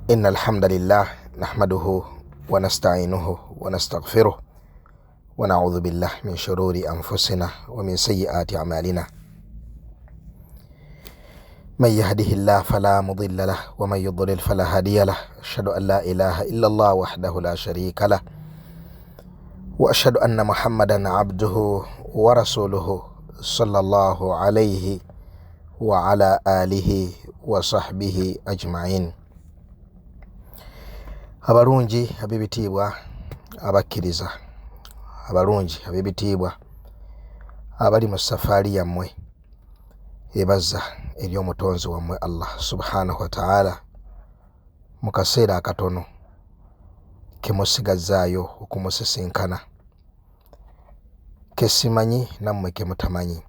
إن الحمد لله نحمده ونستعينه ونستغفره ونعوذ بالله من شرور أنفسنا ومن سيئات أعمالنا. من يهده الله فلا مضل له ومن يضلل فلا هادي له. أشهد أن لا إله إلا الله وحده لا شريك له وأشهد أن محمدا عبده ورسوله صلى الله عليه وعلى آله وصحبه أجمعين. Abalungi ab'ebitiibwa abakkiriza, abalungi ab'ebitiibwa abali mu safaari yammwe ebazza eri omutonzi wammwe Allah subhanahu wa ta'ala mu kaseera akatono ke musigazzaayo okumusisinkana, ke simanyi nammwe ke mutamanyi,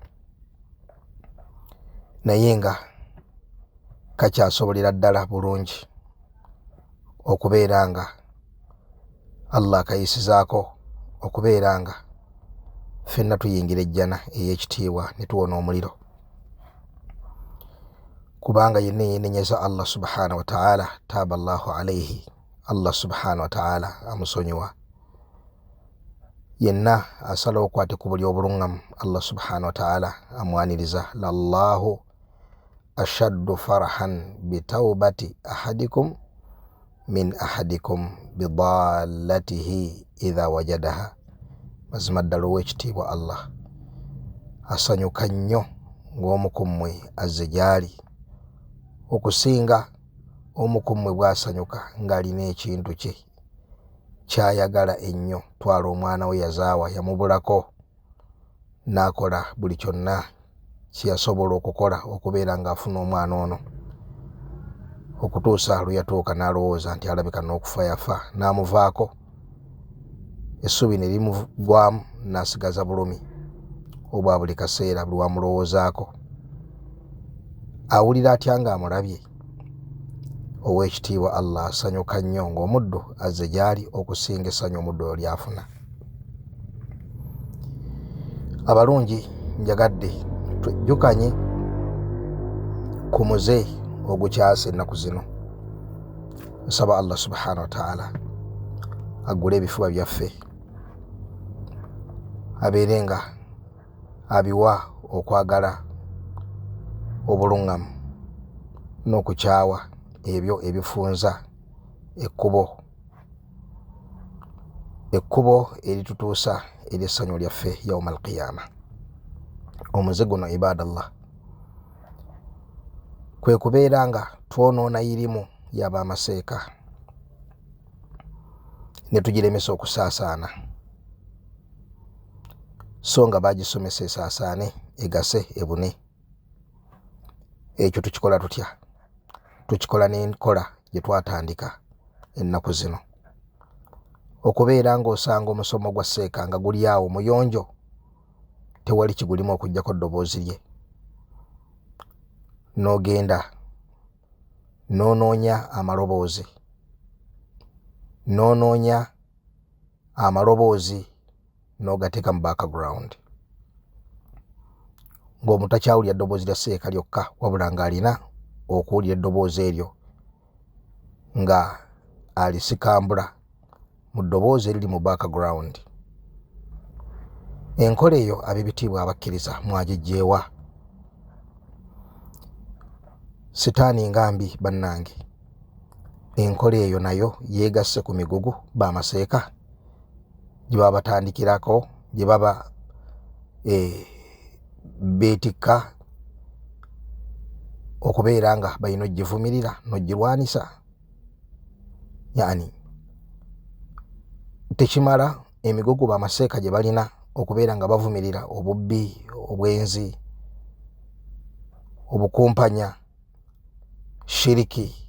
naye nga kakyasobolera ddala bulungi okubeera nga Allah akayisizaako okubeera nga ffenna tuyingira ejjana ey'ekitiibwa ne tuwona omuliro, kubanga yenna yeenenyeza Allah subhanahu wa ta'ala taaba Allahu alayhi. Allah subhanahu wa ta'ala amusonyiwa. Yenna asala okwate ku buli obuluŋŋamu Allah subhanahu wa ta'ala amwaniriza. Lallahu ashaddu farahan bitawbati ahadikum min ahadikum bidallatihi idha wajadaha. Mazima ddala ow'ekitiibwa Allah asanyuka nnyo ng'omu ku mmwe azze gy'ali okusinga omu ku mmwe bw'asanyuka ng'alina ekintu kye ky'ayagala ennyo. Twala omwana we yazaawa yamubulako, n'akola buli kyonna kye yasobola okukola okubeera ng'afuna omwana ono, okutuusa lwe yatuuka n'alowooza nti alabika n'okufa yafa, n'amuvaako, essubi ne limugwamu n'asigaza bulumi obwa buli kaseera buli wamulowoozaako. Awulira atya ng'amulabye? Ow'ekitiibwa Allah asanyuka nnyo ng'omuddu azze gy'ali okusinga essanyu omuddu oyo ly'afuna. Abalungi, njagadde twejjukanye ku muze ogukyase ennaku zino. Nsaba Allah subhanahu wa ta'ala aggule ebifuba byaffe, abeere nga abiwa okwagala obuluŋŋamu n'okukyawa ebyo ebifunza ekkubo eritutuusa eri essanyu lyaffe yawma al-qiyama. Omuze guno ibadallah kwe kubeera nga twonoona irimu y'abamaseeka ne tugiremesa okusaasaana, so nga baagisomesa esaasaane egase ebune. Ekyo tukikola tutya? Tukikola n'enkola gye twatandika ennaku zino, okubeera ng'osanga omusomo gwa seeka nga guli awo muyonjo, tewali kigulimu okuggyako ddoboozi lye, n'ogenda n'onoonya amaloboozi n'ogateeka mu background, ng'omuntu takyawulira ddoboozi lya seeka lyokka, wabula ng'alina okuwulira eddoboozi eryo nga alisikambula mu ddoboozi eriri mu background. Enkola eyo ab'ebitiibwa abakkiriza mwagijjeewa? Sitaani ngambi bannange, enkola eyo nayo yeegasse ku migugu bamaseeka gye baba batandikirako, gye baba beetikka okubeera nga balina ogivumirira n'ogirwanisa. Yani tekimala emigugu bamaseeka gye balina okubeera nga bavumirira obubbi, obwenzi, obukumpanya, shiriki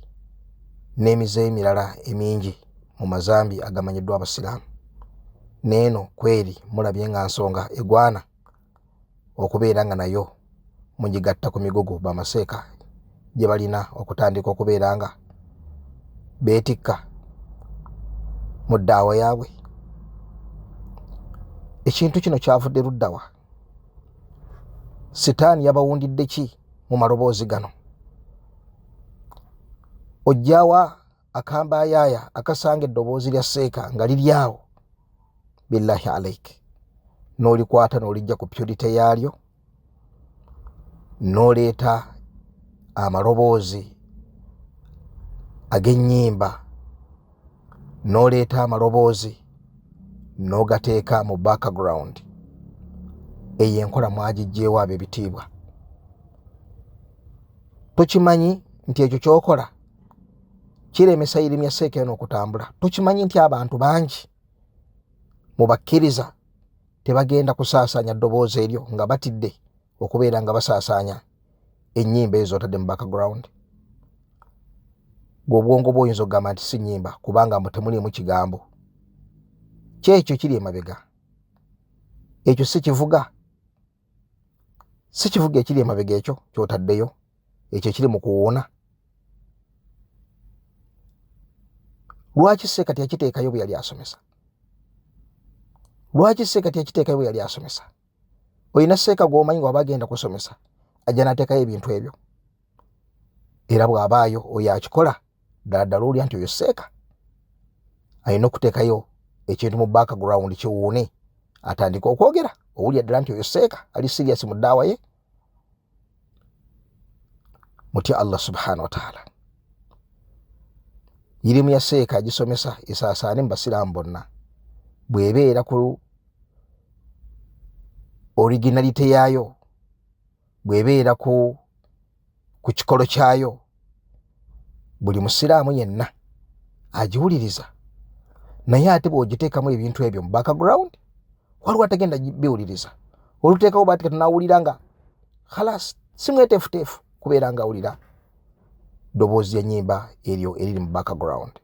n'emize emirala emingi mu mazambi agamanyiddwa Abasiraamu. Neeno kweri mulabye nga nsonga egwana okubeera nga nayo mugigatta ku migugu bamaseeka gye balina okutandika okubeera nga beetikka mu ddaawa yaabwe. Ekintu kino kyavudde luddawa? Sitaani yabawundidde ki mu maloboozi gano? Ojjawa akamba yaya akasanga eddoboozi lya seeka nga liryawo, billahi alaik n'olikwata n'olijja ku purity yaalyo, n'oleeta amaloboozi ag'ennyimba, n'oleeta amaloboozi n'ogateeka mu background. Eyo enkola mwagijjeewo abo ebitiibwa. Tokimanyi nti ekyo kyokola kiremesa irimu ya seeka eno okutambula? Tokimanyi nti abantu bangi mu bakkiriza tebagenda kusaasaanya ddoboozi eryo nga batidde okubeera nga basaasaanya ennyimba ezo otadde mu background? Gwe obwongo bwoyinza okugamba nti si nnyimba kubanga mbu temuliimu kigambo. Kyekyo kiri emabega. Ekyo si kivuga. Si kivuga ekiri emabega ekyo kyotaddeyo. Ekyo kiri mu kuwuuna. Lwaki seeka teyakiteekayo bwe yali asomesa? Lwaki seeka teyakiteekayo bwe yali asomesa? Oyina seeka gw'omanyi nga waba agenda kusomesa ajja n'ateekayo ebintu ebyo. Era bw'abaayo oyo akikola ddala ddala olya nti oyo seeka alina okuteekayo ekintu mu background kiwuune, atandika okwogera, owulya ddala nti oyo seeka ali serious mu ddaawa ye. Mutya Allah subhanahu wa ta'ala. Irimu ya seeka agisomesa esaasaane mu basiraamu bonna. Bw'ebeera ku originality yaayo, bw'ebeera ku kikolo kyayo, buli musiraamu yenna agiwuliriza. Naye ate bw'ogiteekamu ebintu ebyo mu background, waliwo atagenda biwuliriza. Oluteekawo bati katunaawulira nga khalas si mweteefuteefu kubeera nga awulira ddoboozi y'ennyimba eryo eriri mu background.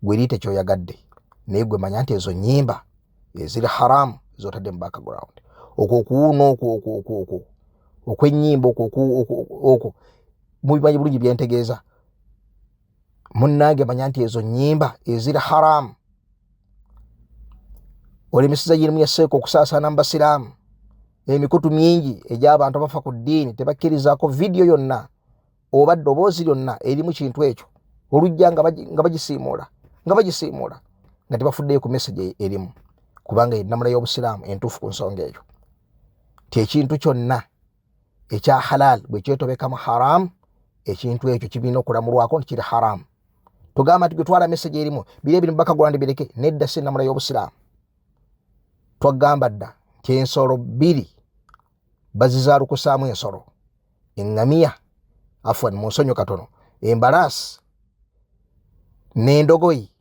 Gwe liite kyoyagadde, naye gwe manya nti ezo nnyimba eziri haramu zotadde mu background. Okwo okuwuuna okwo okw'ennyimba okwo mubimanyi bulungi byentegeeza. Munnange manya nti ezo nnyimba eziri haramu. Olemesiza irimu ya seeka okusaasaana mu basiraamu. Emikutu mingi egy'abantu abafa ku ddiini tebakkirizaako vidiyo yonna oba ddoboozi lyonna erimu kintu ekyo. Olujja nga bagisiimuula nga tebafuddeyo ku message erimu, kubanga ennamula y'obusiraamu entuufu ku nsonga eyo ti ekintu kyonna ekya halal bwe kyetobeka mu haramu, ekintu ekyo kibiina okulamulwako nti kiri haramu. Tugamba nti gwetwala message erimu bire biri mu background bireke, nedda si ennamula y'obusiraamu. Twagamba dda nti ensolo bbiri bazizaalukusaamu ensolo, eŋŋamiya afwan mu nsonyo katono, embalaasi n'endogoyi.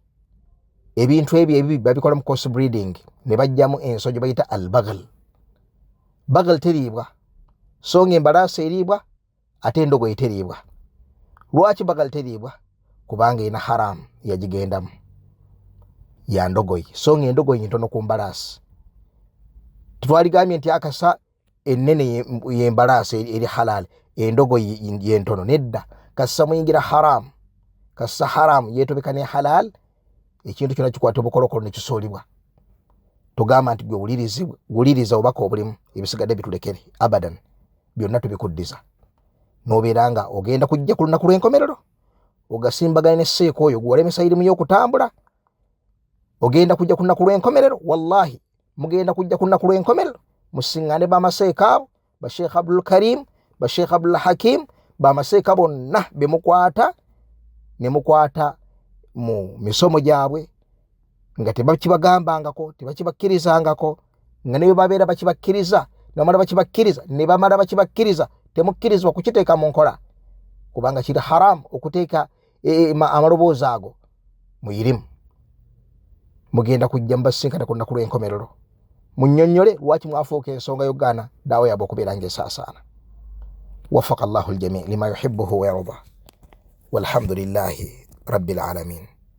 Ebintu ebyo ebibi babikola mu cross breeding ne bajjamu ensolo gye bayita albagal. Bagal teriibwa, so ng'embalaasi eriibwa ate endogoyi teriibwa. Lwaki bagal teriibwa? Kubanga ina haramu yagigendamu ya ndogoyi, so ng'endogoyi ntono ku mbalaasi. Tetwaligambye nti akasa ennene y'embalaasi eri halal, endogoyi yentono, nedda. Kassa muyingira haramu, kassa haramu yeetobeka ne halal, ekintu kyonna kikwata obukolokolo ne kisuulibwa. Tugamba nti gwe wuliriza obubaka obulimu, ebisigadde bitulekere abadan, byonna tubikuddiza. N'obeera nga ogenda kujja ku lunaku lw'enkomerero ogasimbagane ne seeka oyo gwolemesa irimu y'okutambula. Ogenda kujja ku lunaku lw'enkomerero, wallahi mugenda kujja ku lunaku lw'enkomerero musiŋŋane b'amaseeka abo, ba Sheikh Abdul Karim, ba Sheikh Abdul Hakim, b'amaseeka bonna be mukwata ne mukwata mu misomo gyabwe nga tebakibagambangako, tebakibakkirizangako, nga ne babeera bakibakkiriza ne bamala bakibakkiriza temukkirizibwa kukiteeka mu nkola, kubanga kiri haramu okuteeka amaloboozi ago mu irimu. Mugenda kujja mubasinkana ku lunaku lw'enkomerero munnyonnyole lwaki mwafuuka ensonga y'okugaana daawa yaabwe okubeera ng'esaasaana. Waffaqa Allahu al-jamii' lima yuhibbuhu wa yarda, walhamdulillahi rabbil alamin.